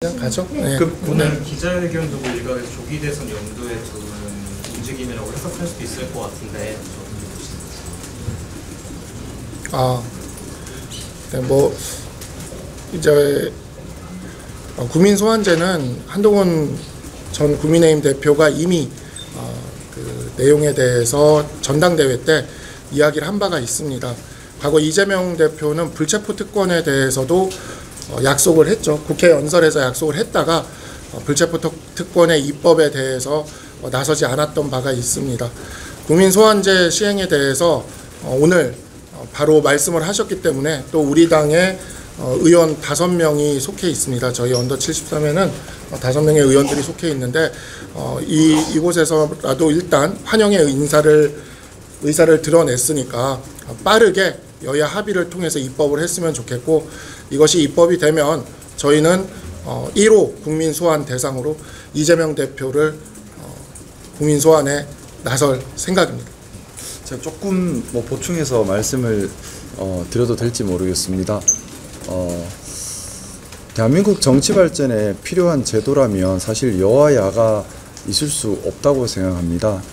그냥 가죠. 네. 오늘 기자회견도 일각에서 조기 대선 염두에 두는 움직임이라고 해석할 수도 있을 것 같은데. 네, 뭐 이제 국민 소환제는 한동훈 전 국민의힘 대표가 이미 그 내용에 대해서 전당대회 때 이야기를 한 바가 있습니다. 과거 이재명 대표는 불체포 특권에 대해서도 약속을 했죠. 국회 연설에서 약속을 했다가 불체포 특권의 입법에 대해서 나서지 않았던 바가 있습니다. 국민 소환제 시행에 대해서 오늘 바로 말씀을 하셨기 때문에 또 우리 당의 의원 5명이 속해 있습니다. 저희 언더 73에는 5명의 의원들이 속해 있는데 이곳에서라도 일단 환영의 의사를 드러냈으니까 빠르게 여야 합의를 통해서 입법을 했으면 좋겠고, 이것이 입법이 되면 저희는 1호 국민 소환 대상으로 이재명 대표를 국민 소환에 나설 생각입니다. 제가 조금 보충해서 말씀을 드려도 될지 모르겠습니다. 대한민국 정치 발전에 필요한 제도라면 사실 여와야가 있을 수 없다고 생각합니다.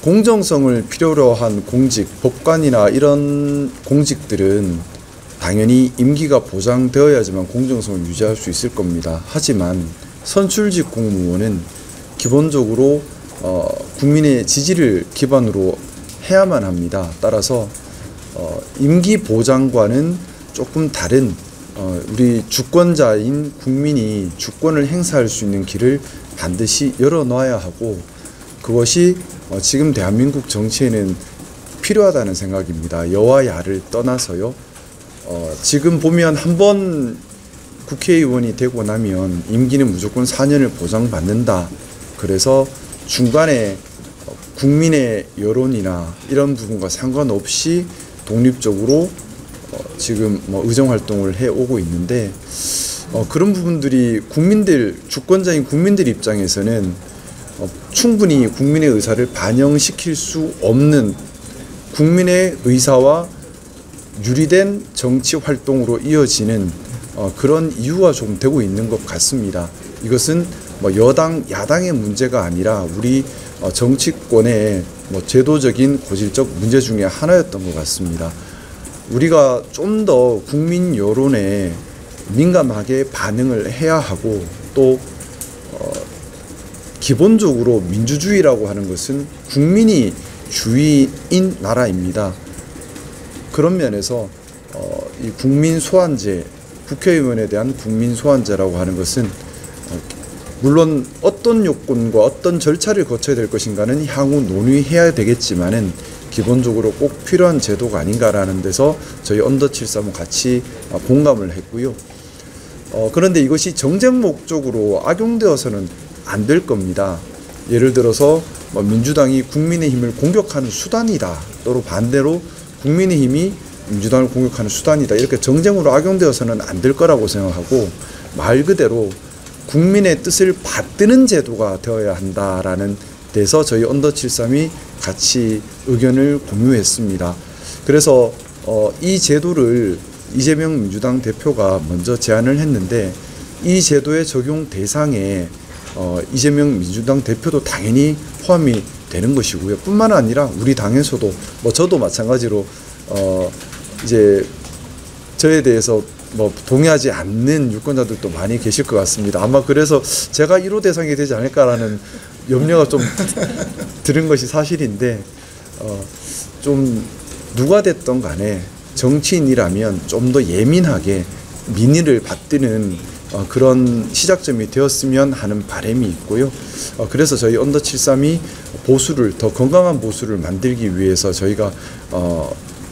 공정성을 필요로 한 공직, 법관이나 이런 공직들은 당연히 임기가 보장되어야지만 공정성을 유지할 수 있을 겁니다. 하지만 선출직 공무원은 기본적으로 국민의 지지를 기반으로 해야만 합니다. 따라서 임기 보장과는 조금 다른 우리 주권자인 국민이 주권을 행사할 수 있는 길을 반드시 열어놔야 하고, 그것이 지금 대한민국 정치에는 필요하다는 생각입니다. 여와 야를 떠나서요. 지금 보면 한번 국회의원이 되고 나면 임기는 무조건 4년을 보장받는다. 그래서 중간에 국민의 여론이나 이런 부분과 상관없이 독립적으로 지금 의정활동을 해오고 있는데, 그런 부분들이 주권자인 국민들 입장에서는 충분히 국민의 의사를 반영시킬 수 없는, 국민의 의사와 유리된 정치 활동으로 이어지는 그런 이유가 좀 되고 있는 것 같습니다. 이것은 여당, 야당의 문제가 아니라 우리 정치권의 제도적인 고질적 문제 중에 하나였던 것 같습니다. 우리가 좀 더 국민 여론에 민감하게 반응을 해야 하고, 또 기본적으로 민주주의라고 하는 것은 국민이 주인인 나라입니다. 그런 면에서 이 국민 소환제, 국회의원에 대한 국민 소환제라고 하는 것은 물론 어떤 요건과 어떤 절차를 거쳐야 될 것인가는 향후 논의해야 되겠지만은 기본적으로 꼭 필요한 제도가 아닌가라는 데서 저희 언더 73은 같이 공감을 했고요. 그런데 이것이 정쟁 목적으로 악용되어서는 안 될 겁니다. 예를 들어서 민주당이 국민의힘을 공격하는 수단이다, 또는 반대로 국민의힘이 민주당을 공격하는 수단이다, 이렇게 정쟁으로 악용되어서는 안 될 거라고 생각하고, 말 그대로 국민의 뜻을 받드는 제도가 되어야 한다라는 데서 저희 언더 73이 같이 의견을 공유했습니다. 그래서 이 제도를 이재명 민주당 대표가 먼저 제안을 했는데, 이 제도의 적용 대상에 이재명 민주당 대표도 당연히 포함이 되는 것이고요. 뿐만 아니라 우리 당에서도 저도 마찬가지로 이제 저에 대해서 동의하지 않는 유권자들도 많이 계실 것 같습니다. 아마 그래서 제가 1호 대상이 되지 않을까라는 염려가 좀 들은 것이 사실인데, 좀 누가 됐던 간에 정치인이라면 좀 더 예민하게 민의를 받드는 그런 시작점이 되었으면 하는 바람이 있고요. 그래서 저희 언더 73이 더 건강한 보수를 만들기 위해서 저희가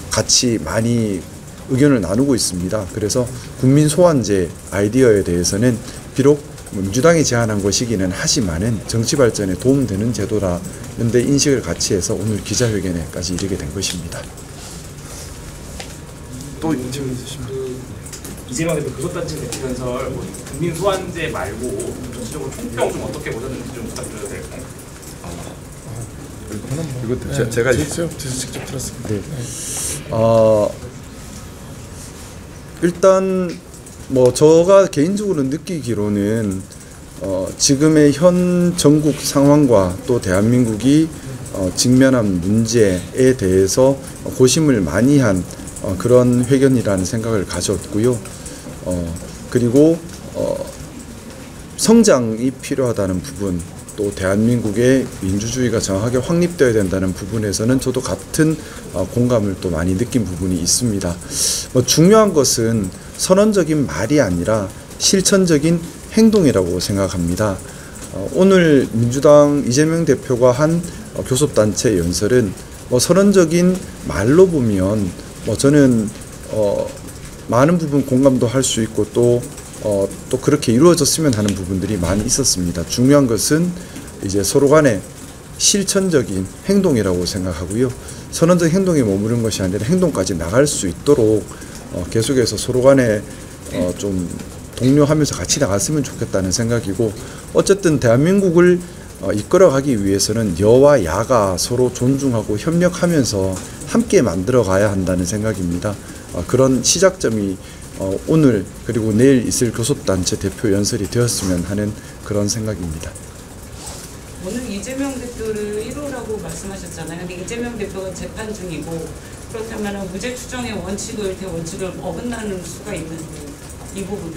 같이 많이 의견을 나누고 있습니다. 그래서 국민 소환제 아이디어에 대해서는 비록 민주당이 제안한 것이기는 하지만은 정치 발전에 도움되는 제도라는 데 인식을 같이 해서 오늘 기자회견에까지 이르게 된 것입니다. 또 질문 있으시면. 이재명 대표 교섭단체 대표연설 국민 소환제 말고 전체적으로 총평 좀 어떻게 보셨는지 좀 부탁드려도 될까요? 이거 제가 직접 들었습니다. 네. 일단 뭐 제가 개인적으로 느끼기로는 지금의 현 전국 상황과 또 대한민국이 직면한 문제에 대해서 고심을 많이 한 그런 회견이라는 생각을 가졌고요. 그리고 성장이 필요하다는 부분, 또 대한민국의 민주주의가 정확하게 확립되어야 된다는 부분에서는 저도 같은 공감을 또 많이 느낀 부분이 있습니다. 중요한 것은 선언적인 말이 아니라 실천적인 행동이라고 생각합니다. 오늘 민주당 이재명 대표가 한 교섭단체 연설은 선언적인 말로 보면 저는 많은 부분 공감도 할 수 있고 또 그렇게 이루어졌으면 하는 부분들이 많이 있었습니다. 중요한 것은 이제 서로 간에 실천적인 행동이라고 생각하고요. 선언적 행동에 머무른 것이 아니라 행동까지 나갈 수 있도록 계속해서 서로 간에 좀 독려하면서 같이 나갔으면 좋겠다는 생각이고, 어쨌든 대한민국을 이끌어가기 위해서는 여와 야가 서로 존중하고 협력하면서 함께 만들어가야 한다는 생각입니다. 그런 시작점이 오늘 그리고 내일 있을 교섭단체 대표 연설이 되었으면 하는 그런 생각입니다. 오늘 이재명 대표를 1호라고 말씀하셨잖아요. 근데 이재명 대표가 재판 중이고, 그렇다면 무죄 추정의 원칙을 대원칙을 어긋나는 수가 있는데 이 부분은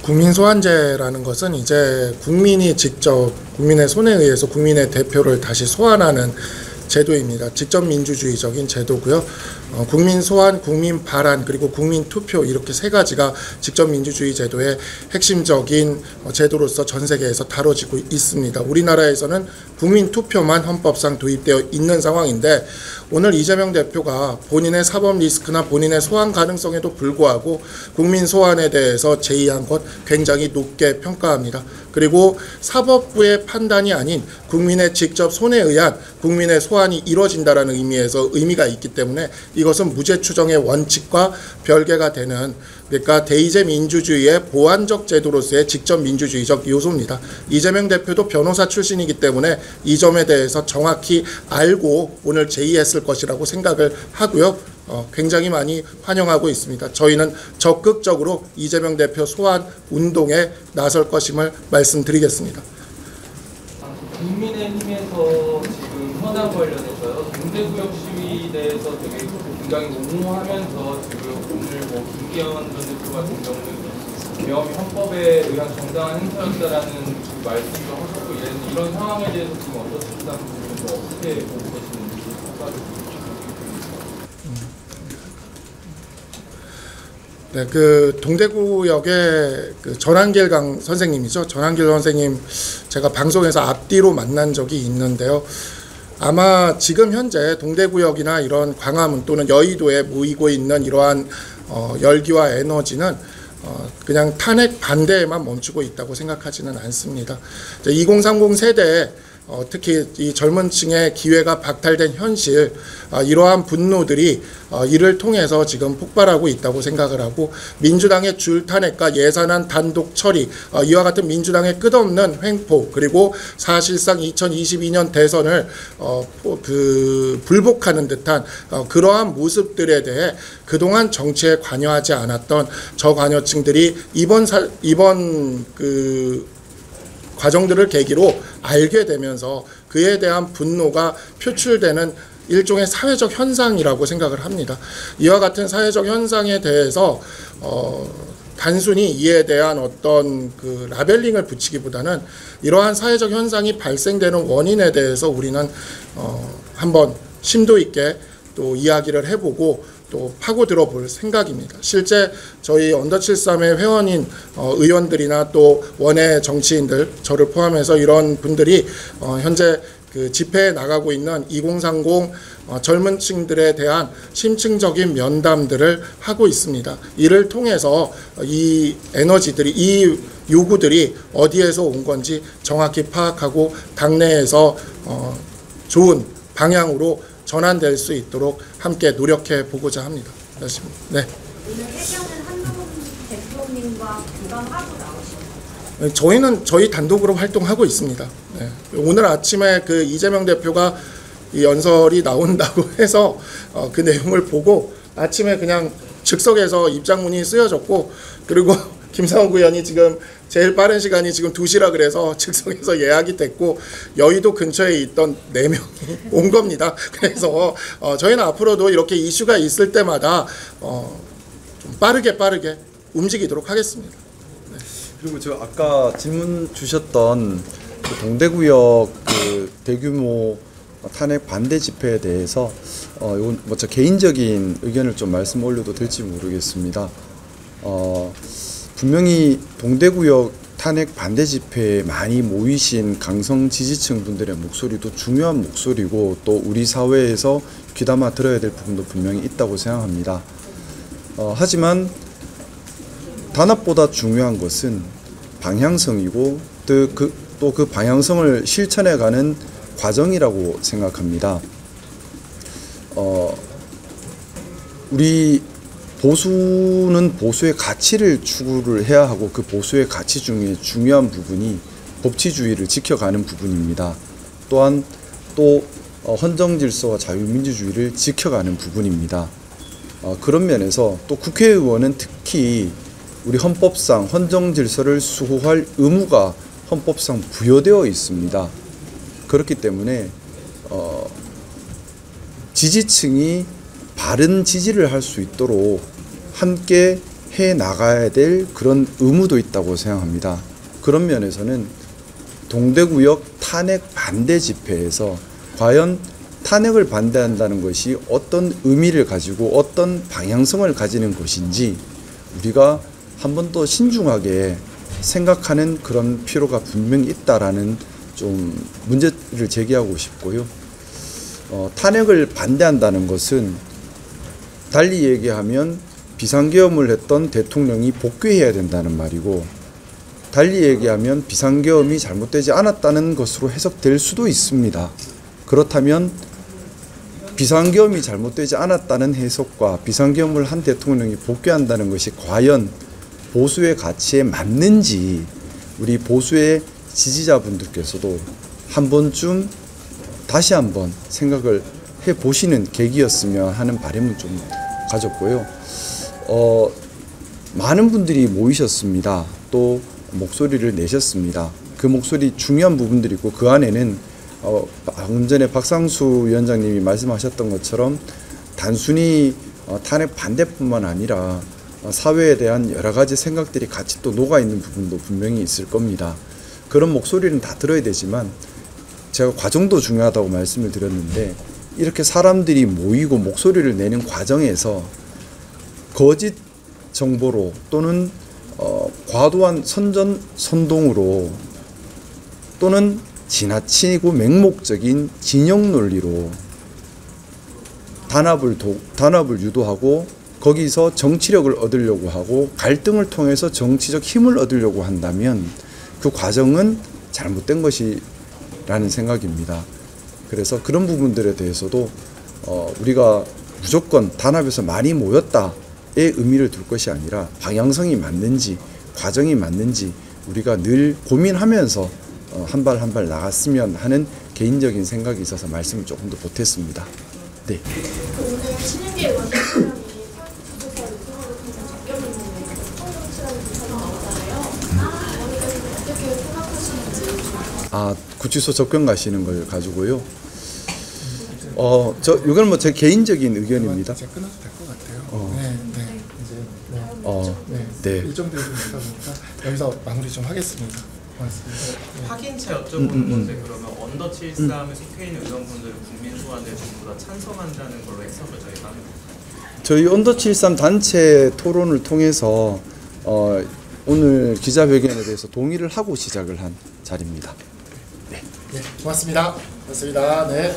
국민 소환제라는 것은 이제 국민이 직접 국민의 손에 의해서 국민의 대표를 다시 소환하는 제도입니다. 직접 민주주의적인 제도고요. 국민 소환, 국민 발안, 그리고 국민 투표, 이렇게 세 가지가 직접 민주주의 제도의 핵심적인 제도로서 전 세계에서 다뤄지고 있습니다. 우리나라에서는 국민 투표만 헌법상 도입되어 있는 상황인데, 오늘 이재명 대표가 본인의 사법 리스크나 본인의 소환 가능성에도 불구하고 국민 소환에 대해서 제의한 것 굉장히 높게 평가합니다. 그리고 사법부의 판단이 아닌 국민의 직접 손에 의한 국민의 소환이 이루어진다는 의미가 있기 때문에 이것은 무죄 추정의 원칙과 별개가 되는, 그러니까 대의제 민주주의의 보완적 제도로서의 직접 민주주의적 요소입니다. 이재명 대표도 변호사 출신이기 때문에 이 점에 대해서 정확히 알고 오늘 제의했을 것이라고 생각을 하고요. 굉장히 많이 환영하고 있습니다. 저희는 적극적으로 이재명 대표 소환 운동에 나설 것임을 말씀드리겠습니다. 국민의힘에서 지금 현안 관련해서요, 동대구역 시위에 대해서 되게 굉장히 옹호하면서 지금 오늘 김기현 전 대표 같은 경우는 계엄이 헌법에 의한 정당한 행사였다라는 말씀도 하셨고, 이런 상황에 대해서 지금 어떻습니까? 어떻게 보고 계시는지 평가를. 네, 동대구역의 전한길 선생님이죠. 전한길 선생님 제가 방송에서 앞뒤로 만난 적이 있는데요. 아마 지금 현재 동대구역이나 이런 광화문 또는 여의도에 모이고 있는 이러한 열기와 에너지는 그냥 탄핵 반대에만 멈추고 있다고 생각하지는 않습니다. 2030 세대에 특히 이 젊은 층의 기회가 박탈된 현실, 이러한 분노들이 이를 통해서 지금 폭발하고 있다고 생각을 하고, 민주당의 줄 탄핵과 예산안 단독 처리, 이와 같은 민주당의 끝없는 횡포, 그리고 사실상 2022년 대선을 불복하는 듯한 그러한 모습들에 대해 그동안 정치에 관여하지 않았던 저관여층들이 이번 과정들을 계기로 알게 되면서 그에 대한 분노가 표출되는 일종의 사회적 현상이라고 생각을 합니다. 이와 같은 사회적 현상에 대해서 단순히 이에 대한 어떤 라벨링을 붙이기보다는 이러한 사회적 현상이 발생되는 원인에 대해서 우리는 한번 심도 있게 또 이야기를 해보고 또 파고 들어볼 생각입니다. 실제 저희 언더73의 회원인 의원들이나 또 원외 정치인들, 저를 포함해서 이런 분들이 현재 집회에 나가고 있는 2030 젊은 층들에 대한 심층적인 면담들을 하고 있습니다. 이를 통해서 이 에너지들이, 이 요구들이 어디에서 온 건지 정확히 파악하고 당내에서 좋은 방향으로 전환될 수 있도록 함께 노력해 보고자 합니다. 그렇습니다. 네. 오늘 회견은 한동훈 대표님과 부담하고 나오시나요? 저희 단독으로 활동하고 있습니다. 네. 오늘 아침에 이재명 대표가 이 연설이 나온다고 해서 그 내용을 보고 아침에 그냥 즉석에서 입장문이 쓰여졌고, 그리고 김상욱 의원이 지금 제일 빠른 시간이 지금 2시라 그래서 즉석에서 예약이 됐고, 여의도 근처에 있던 4명이 온 겁니다. 그래서 저희는 앞으로도 이렇게 이슈가 있을 때마다 좀 빠르게 움직이도록 하겠습니다. 그리고 저 아까 질문 주셨던 그 동대구역 그 대규모 탄핵 반대 집회에 대해서 이건 뭐 저 개인적인 의견을 좀 말씀 올려도 될지 모르겠습니다. 분명히 동대구역 탄핵 반대 집회에 많이 모이신 강성 지지층 분들의 목소리도 중요한 목소리고, 또 우리 사회에서 귀담아 들어야 될 부분도 분명히 있다고 생각합니다. 하지만 단합보다 중요한 것은 방향성이고 또 그 방향성을 실천해가는 과정이라고 생각합니다. 우리 보수는 보수의 가치를 추구를 해야 하고, 그 보수의 가치 중에 중요한 부분이 법치주의를 지켜가는 부분입니다. 또한 또 헌정질서와 자유민주주의를 지켜가는 부분입니다. 그런 면에서 또 국회의원은 특히 우리 헌법상 헌정질서를 수호할 의무가 헌법상 부여되어 있습니다. 그렇기 때문에 지지층이 바른 지지를 할 수 있도록 함께 해 나가야 될 그런 의무도 있다고 생각합니다. 그런 면에서는 동대구역 탄핵 반대 집회에서 과연 탄핵을 반대한다는 것이 어떤 의미를 가지고 어떤 방향성을 가지는 것인지 우리가 한 번 더 신중하게 생각하는 그런 필요가 분명히 있다라는 좀 문제를 제기하고 싶고요. 탄핵을 반대한다는 것은 달리 얘기하면 비상계엄을 했던 대통령이 복귀해야 된다는 말이고, 달리 얘기하면 비상계엄이 잘못되지 않았다는 것으로 해석될 수도 있습니다. 그렇다면 비상계엄이 잘못되지 않았다는 해석과 비상계엄을 한 대통령이 복귀한다는 것이 과연 보수의 가치에 맞는지 우리 보수의 지지자분들께서도 한 번쯤 다시 한번 생각을 해보시는 계기였으면 하는 바람을 좀 가졌고요. 많은 분들이 모이셨습니다. 또 목소리를 내셨습니다. 그 목소리 중요한 부분들이 있고, 그 안에는 방금 전에 박상수 위원장님이 말씀하셨던 것처럼 단순히 탄핵 반대뿐만 아니라 사회에 대한 여러 가지 생각들이 같이 또 녹아있는 부분도 분명히 있을 겁니다. 그런 목소리는 다 들어야 되지만 제가 과정도 중요하다고 말씀을 드렸는데, 이렇게 사람들이 모이고 목소리를 내는 과정에서 거짓 정보로 또는 과도한 선동으로 또는 지나치고 맹목적인 진영 논리로 단합을 유도하고 거기서 정치력을 얻으려고 하고 갈등을 통해서 정치적 힘을 얻으려고 한다면 그 과정은 잘못된 것이라는 생각입니다. 그래서 그런 부분들에 대해서도 우리가 무조건 단합에서 많이 모였다의 의미를 둘 것이 아니라 방향성이 맞는지 과정이 맞는지 우리가 늘 고민하면서 한 발 한 발 나갔으면 하는 개인적인 생각이 있어서 말씀을 조금 더 보탰습니다. 네. 오늘 신윤기 의원님 사람이 사회부조사 유튜브를 통해서 접견했는데 대통령실하는 조사가 나오잖아요. 어떻게 생각하시는지. 구치소 접견 가시는 걸 가지고요. 이건 뭐 제 개인적인 의견입니다. 이제 끊어도 될 것 같아요. 네. 일정 되고 있다 보니까 여기서 마무리 좀 하겠습니다. 고맙습니다. 확인차 여쭤보는 건데, 그러면 언더 73에 속해 있는 의원분들은 국민 소환에 전부 다 찬성한다는 걸로 해석을 저희가 합니다. 저희 언더 73 단체 토론을 통해서 오늘 기자회견에 대해서 동의를 하고 시작을 한 자리입니다. 네, 고맙습니다. 고맙습니다. 네.